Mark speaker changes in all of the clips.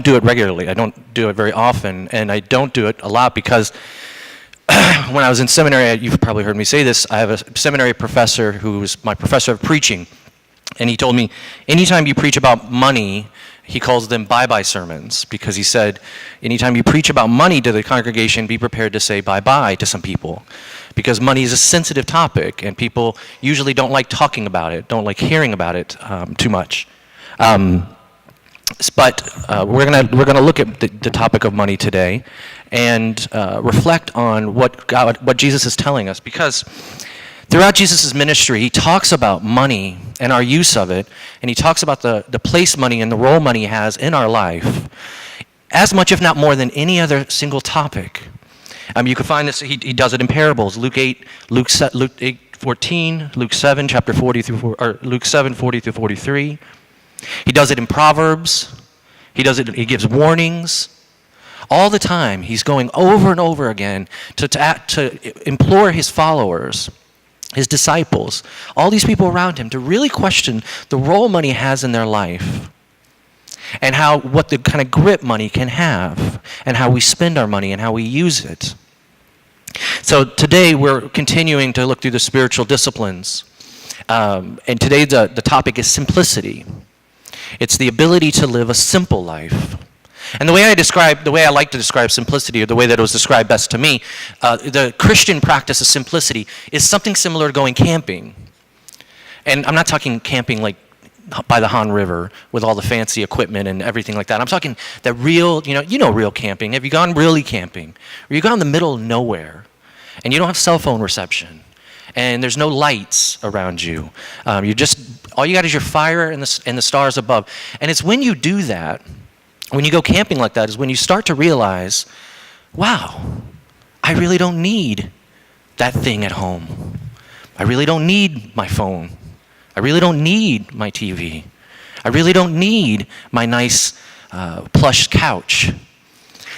Speaker 1: do it regularly. I don't do it very often, and I don't do it a lot because when I was in seminary, you've probably heard me say this, I have a seminary professor who's my professor of preaching, and he told me, anytime you preach about money, he calls them bye-bye sermons, because he said, anytime you preach about money to the congregation, be prepared to say bye-bye to some people, because money is a sensitive topic, and people usually don't like talking about it, don't like hearing about it too much. But we're gonna look at the topic of money today, and reflect on what Jesus is telling us, because throughout Jesus' ministry, he talks about money and our use of it, and he talks about the place money and the role money has in our life, as much, if not more, than any other single topic. You can find this, he does it in parables, Luke 8, Luke 8:14, Luke 7, chapter 40 through, or Luke 7, 40 through 43. He does it in Proverbs. He gives warnings. All the time, he's going over and over again to implore his followers, his disciples, all these people around him, to really question the role money has in their life, and what the kind of grip money can have, and how we spend our money and how we use it. So today we're continuing to look through the spiritual disciplines, and today the topic is simplicity. It's the ability to live a simple life. And the way I like to describe simplicity, or the way that it was described best to me, the Christian practice of simplicity is something similar to going camping. And I'm not talking camping like by the Han River with all the fancy equipment and everything like that. I'm talking the real, real camping. Have you gone really camping? Or you gone in the middle of nowhere, and you don't have cell phone reception, and there's no lights around you. All you got is your fire and the stars above. And it's when you do that, when you go camping like that, is when you start to realize, wow, I really don't need that thing at home. I really don't need my phone. I really don't need my TV. I really don't need my nice plush couch.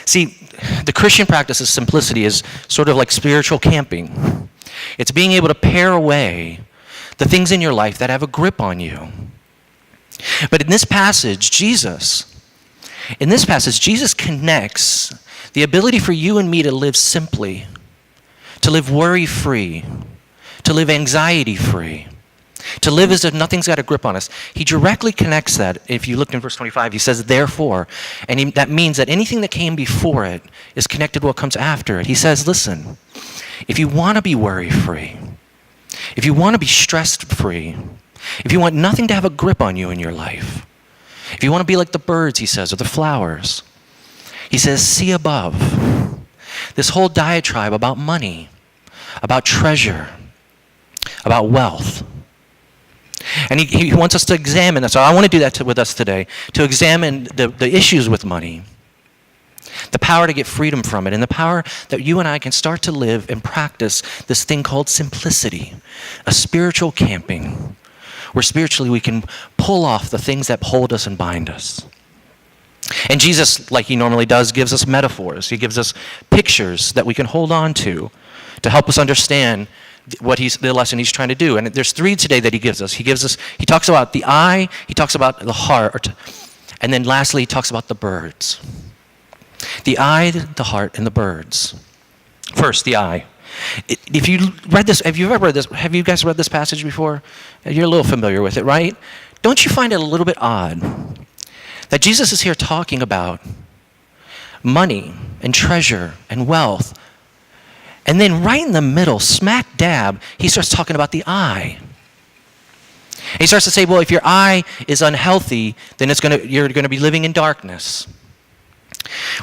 Speaker 1: See, the Christian practice of simplicity is sort of like spiritual camping. It's being able to pare away the things in your life that have a grip on you. But in this passage, Jesus connects the ability for you and me to live simply, to live worry-free, to live anxiety-free, to live as if nothing's got a grip on us. He directly connects that. If you look in verse 25, he says, therefore, and that means that anything that came before it is connected to what comes after it. He says, listen, if you want to be worry-free, if you want to be stress-free, if you want nothing to have a grip on you in your life, if you want to be like the birds, he says, or the flowers, he says, see above. This whole diatribe about money, about treasure, about wealth. And he wants us to examine that. So I want to do that with us today, to examine the issues with money, the power to get freedom from it, and the power that you and I can start to live and practice this thing called simplicity, a spiritual camping, where spiritually we can pull off the things that hold us and bind us. And Jesus, like he normally does, gives us metaphors. He gives us pictures that we can hold on to help us understand the lesson he's trying to do. And there's three today that he gives us. He talks about the eye, he talks about the heart, and then lastly he talks about the birds. The eye, the heart, and the birds. First, the eye. If you read this, have you guys read this passage before? You're a little familiar with it, right? Don't you find it a little bit odd that Jesus is here talking about money and treasure and wealth, and then right in the middle, smack dab, he starts talking about the eye. And he starts to say, well, if your eye is unhealthy, then you're going to be living in darkness.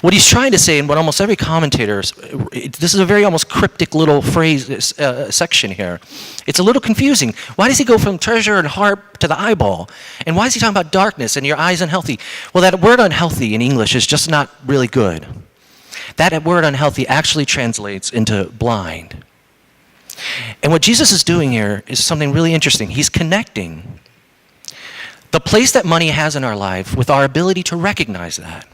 Speaker 1: What he's trying to say, and what almost every commentator, this is a very almost cryptic little phrase section here. It's a little confusing. Why does he go from treasure and heart to the eyeball? And why is he talking about darkness and your eye's unhealthy? Well, that word unhealthy in English is just not really good. That word unhealthy actually translates into blind. And what Jesus is doing here is something really interesting. He's connecting the place that money has in our life with our ability to recognize that.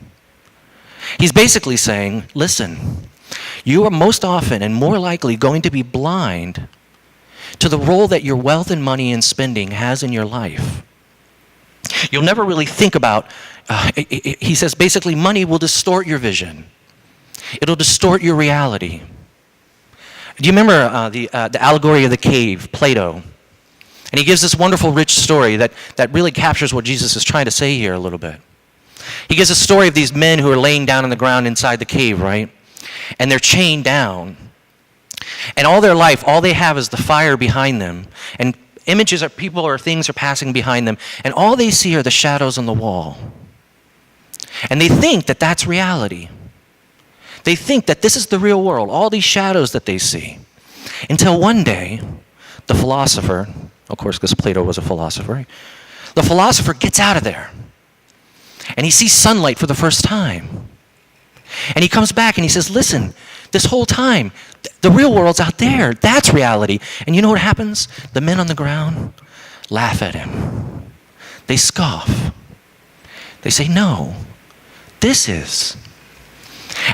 Speaker 1: He's basically saying, listen, you are most often and more likely going to be blind to the role that your wealth and money and spending has in your life. You'll never really think about he says basically money will distort your vision. It'll distort your reality. Do you remember the allegory of the cave, Plato? And he gives this wonderful, rich story that really captures what Jesus is trying to say here a little bit. He gives a story of these men who are laying down on the ground inside the cave, right? And they're chained down. And all their life, all they have is the fire behind them. And images of people or things are passing behind them. And all they see are the shadows on the wall. And they think that that's reality. They think that this is the real world, all these shadows that they see. Until one day, the philosopher, of course, because Plato was a philosopher, the philosopher gets out of there. And he sees sunlight for the first time. And he comes back and he says, listen, this whole time, the real world's out there. That's reality. And you know what happens? The men on the ground laugh at him. They scoff. They say, no, this is.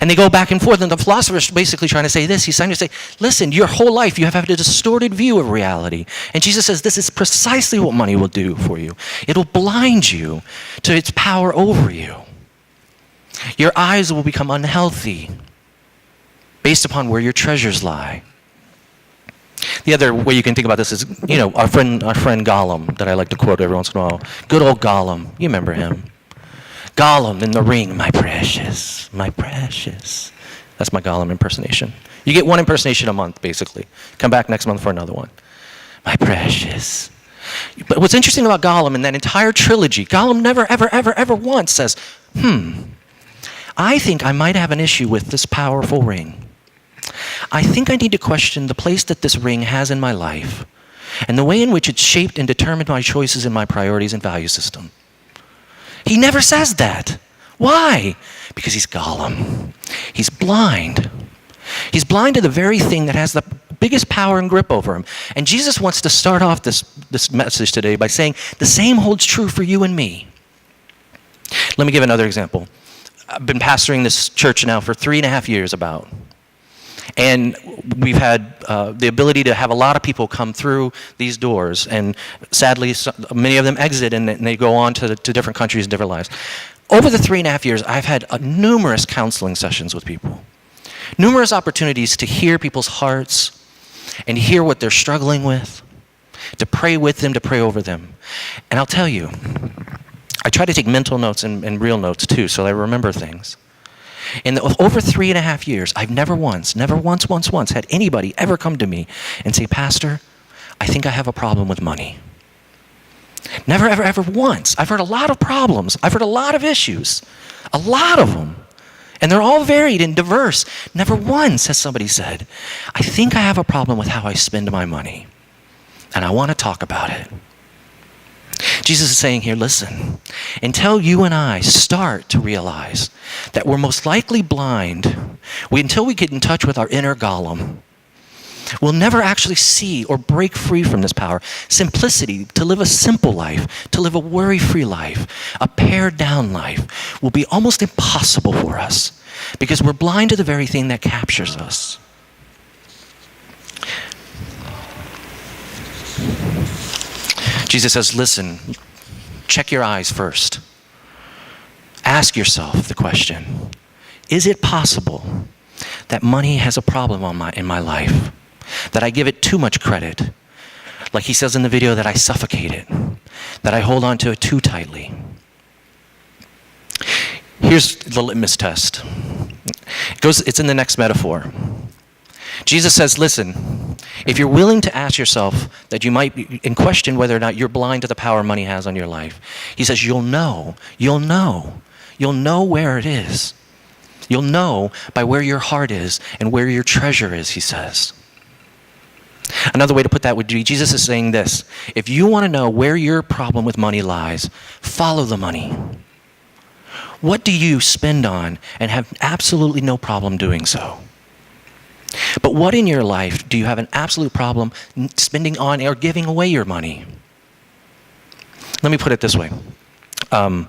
Speaker 1: And they go back and forth, and the philosopher's basically trying to say this. He's trying to say, listen, your whole life you have had a distorted view of reality. And Jesus says this is precisely what money will do for you. It'll blind you to its power over you. Your eyes will become unhealthy based upon where your treasures lie. The other way you can think about this is, our friend Gollum that I like to quote every once in a while. Good old Gollum. You remember him. Gollum in the ring, my precious, my precious. That's my Gollum impersonation. You get one impersonation a month, basically. Come back next month for another one. My precious. But what's interesting about Gollum in that entire trilogy, Gollum never, ever, ever, ever once says, I think I might have an issue with this powerful ring. I think I need to question the place that this ring has in my life and the way in which it's shaped and determined my choices and my priorities and value system. He never says that. Why? Because he's Gollum. He's blind. He's blind to the very thing that has the biggest power and grip over him. And Jesus wants to start off this message today by saying the same holds true for you and me. Let me give another example. I've been pastoring this church now for 3.5 years about. And we've had the ability to have a lot of people come through these doors. And sadly, many of them exit and they go on to different countries and different lives. Over the 3.5 years, I've had numerous counseling sessions with people. Numerous opportunities to hear people's hearts and hear what they're struggling with, to pray with them, to pray over them. And I'll tell you, I try to take mental notes and real notes too, so I remember things. In over 3.5 years, I've never once had anybody ever come to me and say, Pastor, I think I have a problem with money. Never, ever, ever once. I've heard a lot of problems. I've heard a lot of issues. A lot of them. And they're all varied and diverse. Never once has somebody said, I think I have a problem with how I spend my money. And I want to talk about it. Jesus is saying here, listen, until you and I start to realize that we're most likely blind, until we get in touch with our inner Gollum, we'll never actually see or break free from this power. Simplicity, to live a simple life, to live a worry-free life, a pared-down life, will be almost impossible for us because we're blind to the very thing that captures us. Jesus says, listen, check your eyes first. Ask yourself the question, is it possible that money has a problem in my life? That I give it too much credit? Like he says in the video, that I suffocate it, that I hold on to it too tightly. Here's the litmus test. It's in the next metaphor. Jesus says, listen, if you're willing to ask yourself that you might be in question whether or not you're blind to the power money has on your life, he says, you'll know where it is. You'll know by where your heart is and where your treasure is, he says. Another way to put that would be, Jesus is saying this, if you want to know where your problem with money lies, follow the money. What do you spend on and have absolutely no problem doing so? But what in your life do you have an absolute problem spending on or giving away your money? Let me put it this way. And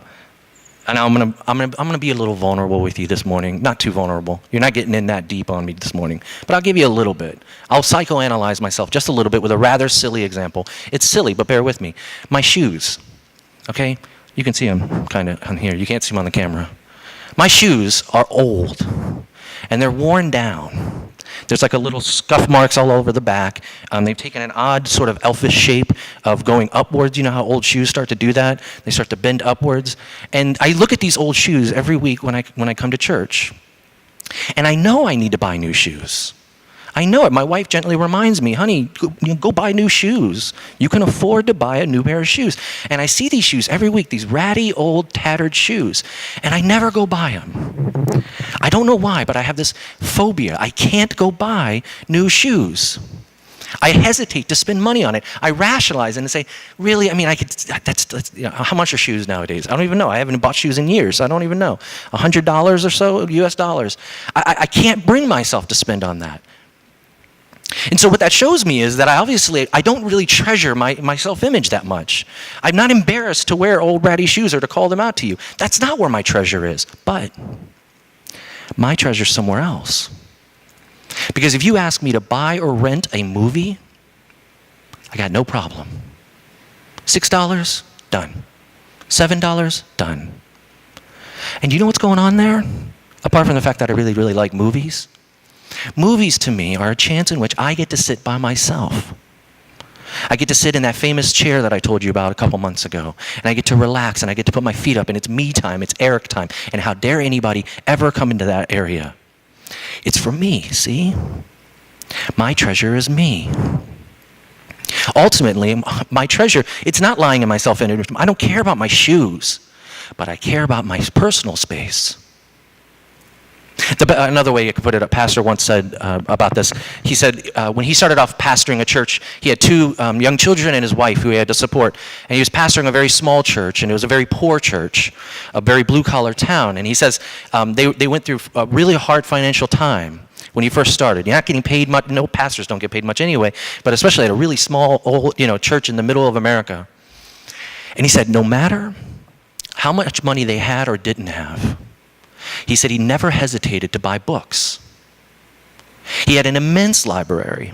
Speaker 1: I'm gonna be a little vulnerable with you this morning. Not too vulnerable. You're not getting in that deep on me this morning. But I'll give you a little bit. I'll psychoanalyze myself just a little bit with a rather silly example. It's silly, but bear with me. My shoes. Okay? You can see them kind of on here. You can't see them on the camera. My shoes are old, and they're worn down. There's like a little scuff marks all over the back. They've taken an odd sort of elfish shape of going upwards. You know how old shoes start to do that? They start to bend upwards. And I look at these old shoes every week when I come to church. And I know I need to buy new shoes. I know it. My wife gently reminds me, honey, go buy new shoes. You can afford to buy a new pair of shoes. And I see these shoes every week, these ratty, old, tattered shoes. And I never go buy them. I don't know why, but I have this phobia. I can't go buy new shoes. I hesitate to spend money on it. I rationalize and say, really? I mean, that's how much are shoes nowadays? I don't even know. I haven't bought shoes in years. I don't even know. $100 or so, US dollars. I can't bring myself to spend on that. And so what that shows me is that I don't really treasure my self-image that much. I'm not embarrassed to wear old ratty shoes or to call them out to you. That's not where my treasure is. But my treasure's somewhere else. Because if you ask me to buy or rent a movie, I got no problem. $6, done. $7, done. And you know what's going on there? Apart from the fact that I really, really like movies, movies to me are a chance in which I get to sit by myself. I get to sit in that famous chair that I told you about a couple months ago, and I get to relax, and I get to put my feet up, and it's me time, it's Aric time, and how dare anybody ever come into that area? It's for me, see? My treasure is me. Ultimately, my treasure, it's not lying in my self-image. I don't care about my shoes, but I care about my personal space. Another way you could put it, a pastor once said about this, he said when he started off pastoring a church, he had two young children and his wife who he had to support. And he was pastoring a very small church, and it was a very poor church, a very blue-collar town. And he says they went through a really hard financial time when he first started. You're not getting paid much. No, pastors don't get paid much anyway, but especially at a really small, old, church in the middle of America. And he said no matter how much money they had or didn't have, he said he never hesitated to buy books. He had an immense library.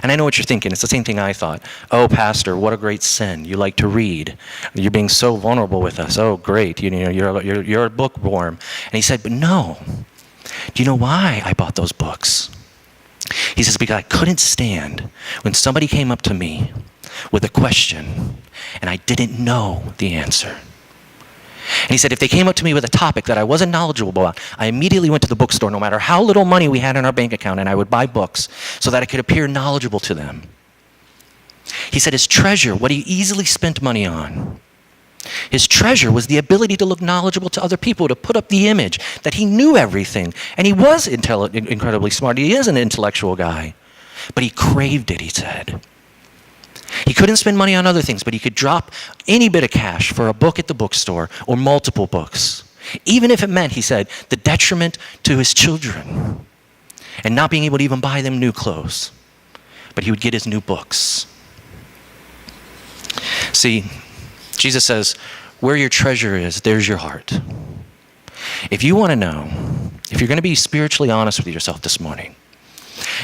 Speaker 1: And I know what you're thinking. It's the same thing I thought. Oh, pastor, what a great sin. You like to read. You're being so vulnerable with us. Oh, great. You're a bookworm. And he said, but no. Do you know why I bought those books? He says, because I couldn't stand when somebody came up to me with a question and I didn't know the answer. And he said, if they came up to me with a topic that I wasn't knowledgeable about, I immediately went to the bookstore, no matter how little money we had in our bank account, and I would buy books so that I could appear knowledgeable to them. He said his treasure, what he easily spent money on, his treasure was the ability to look knowledgeable to other people, to put up the image that he knew everything. And he was incredibly smart. He is an intellectual guy. But he craved it, he said. He couldn't spend money on other things, but he could drop any bit of cash for a book at the bookstore or multiple books, even if it meant, he said, the detriment to his children and not being able to even buy them new clothes. But he would get his new books. See, Jesus says, where your treasure is, there's your heart. If you want to know, if you're going to be spiritually honest with yourself this morning,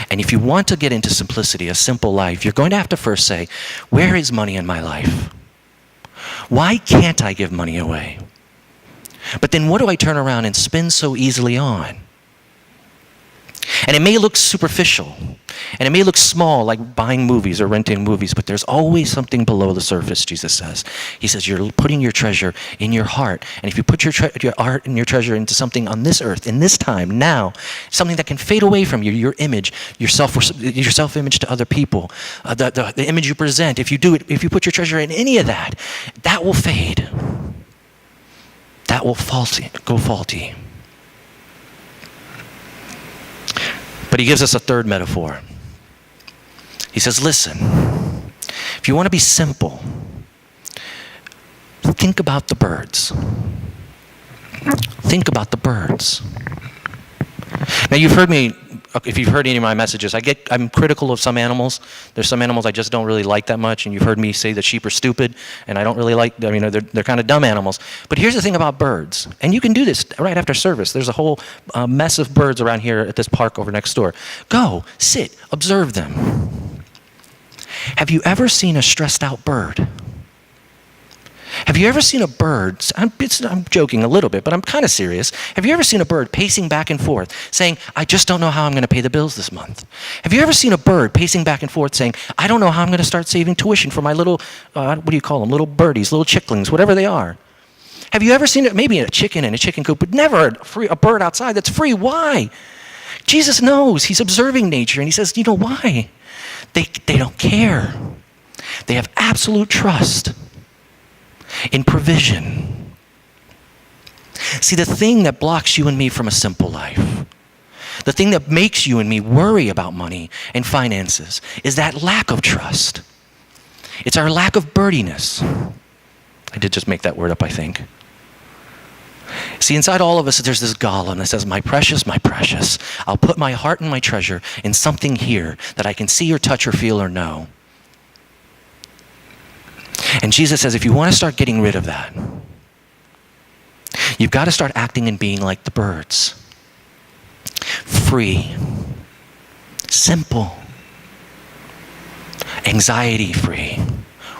Speaker 1: and if you want to get into simplicity, a simple life, you're going to have to first say, where is money in my life? Why can't I give money away? But then what do I turn around and spend so easily on? And it may look superficial, and it may look small, like buying movies or renting movies, but there's always something below the surface, Jesus says. He says you're putting your treasure in your heart. And if you put your heart and your treasure into something on this earth, in this time, now, something that can fade away from you, your image, your self-image to other people, the image you present, if you put your treasure in any of that, that will fade. That will go faulty. But he gives us a third metaphor. He says, listen, if you want to be simple, think about the birds. Think about the birds. Now you've heard me, if you've heard any of my messages, I'm critical of some animals. There's some animals I just don't really like that much, and you've heard me say that sheep are stupid, and I don't really like, they're kind of dumb animals. But here's the thing about birds, and you can do this right after service. There's a whole mess of birds around here at this park over next door. Go, sit, observe them. Have you ever seen a stressed out bird? Have you ever seen a bird, I'm joking a little bit, but I'm kind of serious. Have you ever seen a bird pacing back and forth saying, I just don't know how I'm going to pay the bills this month? Have you ever seen a bird pacing back and forth saying, I don't know how I'm going to start saving tuition for my little, what do you call them, little birdies, little chicklings, whatever they are? Have you ever seen it, maybe a chicken in a chicken coop, but never a bird outside that's free? Why? Jesus knows. He's observing nature, and he says, you know why? They don't care. They have absolute trust in provision. See, the thing that blocks you and me from a simple life, the thing that makes you and me worry about money and finances, is that lack of trust. It's our lack of birdiness. I did just make that word up, I think. See, inside all of us, there's this golem that says, my precious, I'll put my heart and my treasure in something here that I can see or touch or feel or know. And Jesus says, if you want to start getting rid of that, you've got to start acting and being like the birds. Free. Simple. Anxiety-free.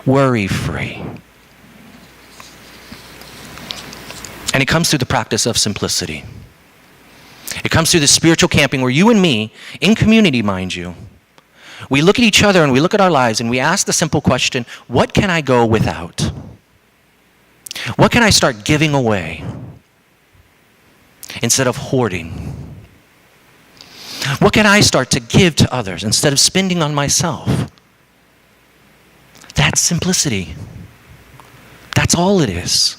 Speaker 1: Worry-free. And it comes through the practice of simplicity. It comes through the spiritual camping where you and me, in community, mind you, we look at each other and we look at our lives and we ask the simple question, what can I go without? What can I start giving away instead of hoarding? What can I start to give to others instead of spending on myself? That's simplicity. That's all it is.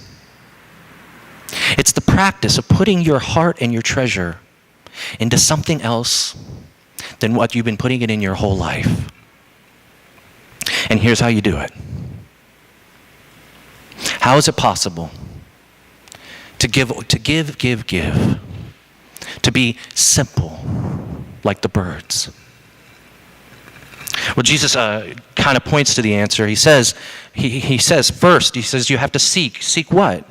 Speaker 1: It's the practice of putting your heart and your treasure into something else than what you've been putting it in your whole life. And here's how you do it. How is it possible to give, to be simple like the birds? Well, Jesus kind of points to the answer. He says, he says first, you have to seek. Seek what?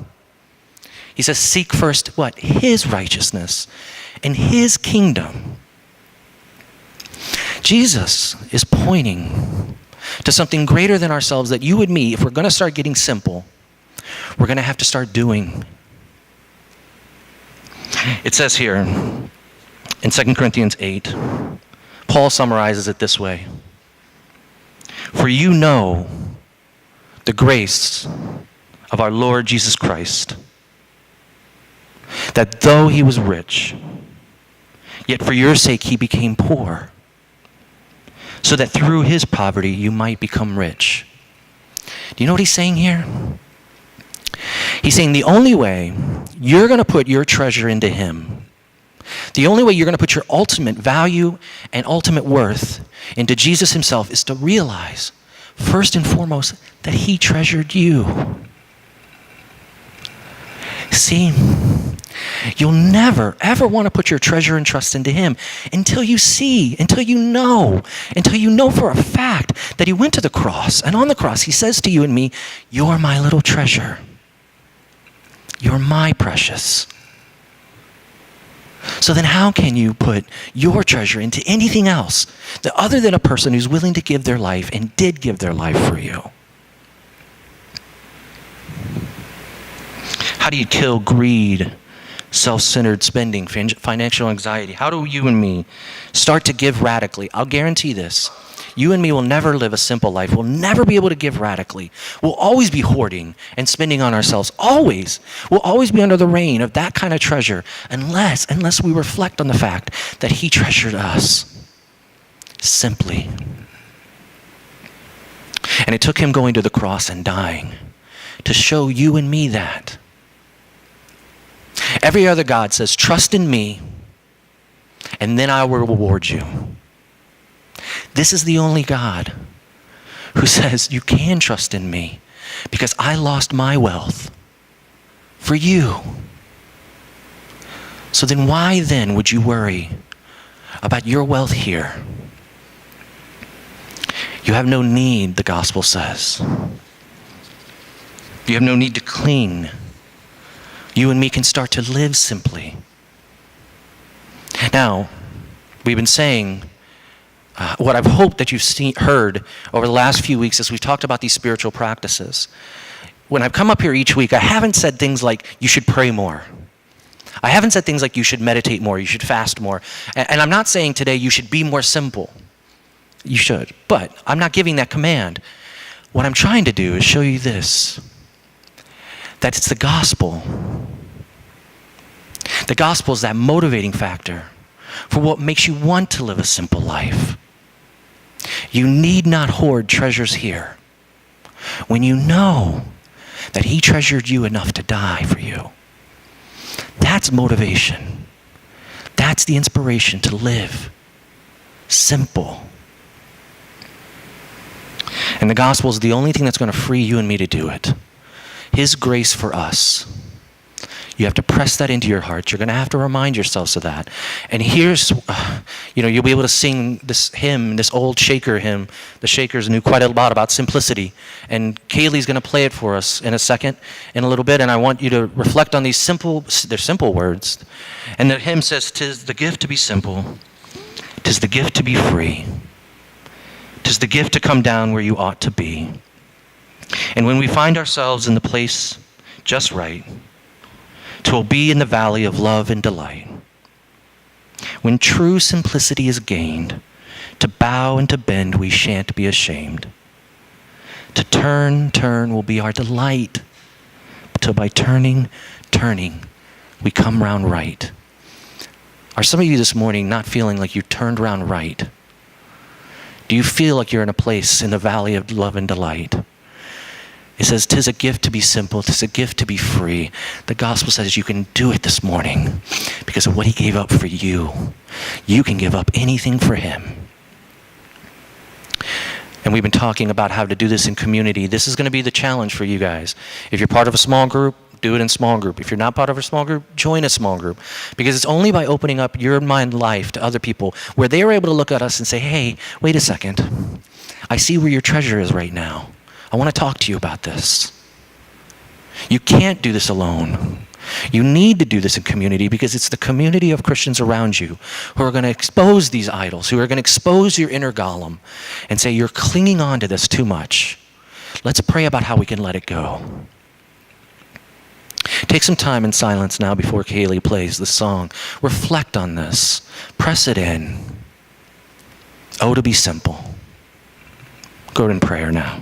Speaker 1: He says, seek first what? His righteousness and his kingdom. Jesus is pointing to something greater than ourselves that you and me, if we're going to start getting simple, we're going to have to start doing. It says here in 2 Corinthians 8, Paul summarizes it this way. For you know the grace of our Lord Jesus Christ, that though he was rich, yet for your sake he became poor, so that through his poverty you might become rich. Do you know what he's saying here? He's saying the only way you're going to put your treasure into him, the only way you're going to put your ultimate value and ultimate worth into Jesus himself is to realize, first and foremost, that he treasured you. See, you'll never, ever want to put your treasure and trust into him until you see, until you know for a fact that he went to the cross. And on the cross, he says to you and me, you're my little treasure. You're my precious. So then how can you put your treasure into anything else other than a person who's willing to give their life and did give their life for you? How do you kill greed, self-centered spending, financial anxiety? How do you and me start to give radically? I'll guarantee this. You and me will never live a simple life. We'll never be able to give radically. We'll always be hoarding and spending on ourselves. Always. We'll always be under the reign of that kind of treasure unless we reflect on the fact that he treasured us simply. And it took him going to the cross and dying to show you and me that. Every other God says, trust in me, and then I will reward you. This is the only God who says, you can trust in me because I lost my wealth for you. So then why then would you worry about your wealth here? You have no need, the gospel says. You have no need to cling. You and me can start to live simply. Now, we've been saying what I've hoped that you've heard over the last few weeks as we've talked about these spiritual practices when I've come up here each week, I haven't said things like, you should pray more. I haven't said things like, you should meditate more, you should fast more. And I'm not saying today you should be more simple. You should. But I'm not giving that command. What I'm trying to do is show you this, that it's the gospel. The gospel is that motivating factor for what makes you want to live a simple life. You need not hoard treasures here when you know that he treasured you enough to die for you. That's motivation. That's the inspiration to live simple. And the gospel is the only thing that's going to free you and me to do it. His grace for us. You have to press that into your heart. You're going to have to remind yourselves of that. And here's, you'll be able to sing this hymn, this old Shaker hymn. The Shakers knew quite a lot about simplicity. And Kaylee's going to play it for us in a second, in a little bit. And I want you to reflect on they're simple words. And the hymn says, "'Tis the gift to be simple. 'Tis the gift to be free. 'Tis the gift to come down where you ought to be. And when we find ourselves in the place just right, 'twill be in the valley of love and delight. When true simplicity is gained, to bow and to bend we shan't be ashamed. To turn will be our delight, till by turning, we come round right." Are some of you this morning not feeling like you turned round right? Do you feel like you're in a place in the valley of love and delight? It says, "'Tis a gift to be simple, 'tis a gift to be free." The gospel says you can do it this morning because of what he gave up for you. You can give up anything for him. And we've been talking about how to do this in community. This is going to be the challenge for you guys. If you're part of a small group, do it in small group. If you're not part of a small group, join a small group. Because it's only by opening up your mind life to other people where they are able to look at us and say, "Hey, wait a second. I see where your treasure is right now. I want to talk to you about this." You can't do this alone. You need to do this in community because it's the community of Christians around you who are going to expose these idols, who are going to expose your inner golem and say, "You're clinging on to this too much. Let's pray about how we can let it go." Take some time in silence now before Kaylee plays the song. Reflect on this. Press it in. Oh, to be simple. Go in prayer now.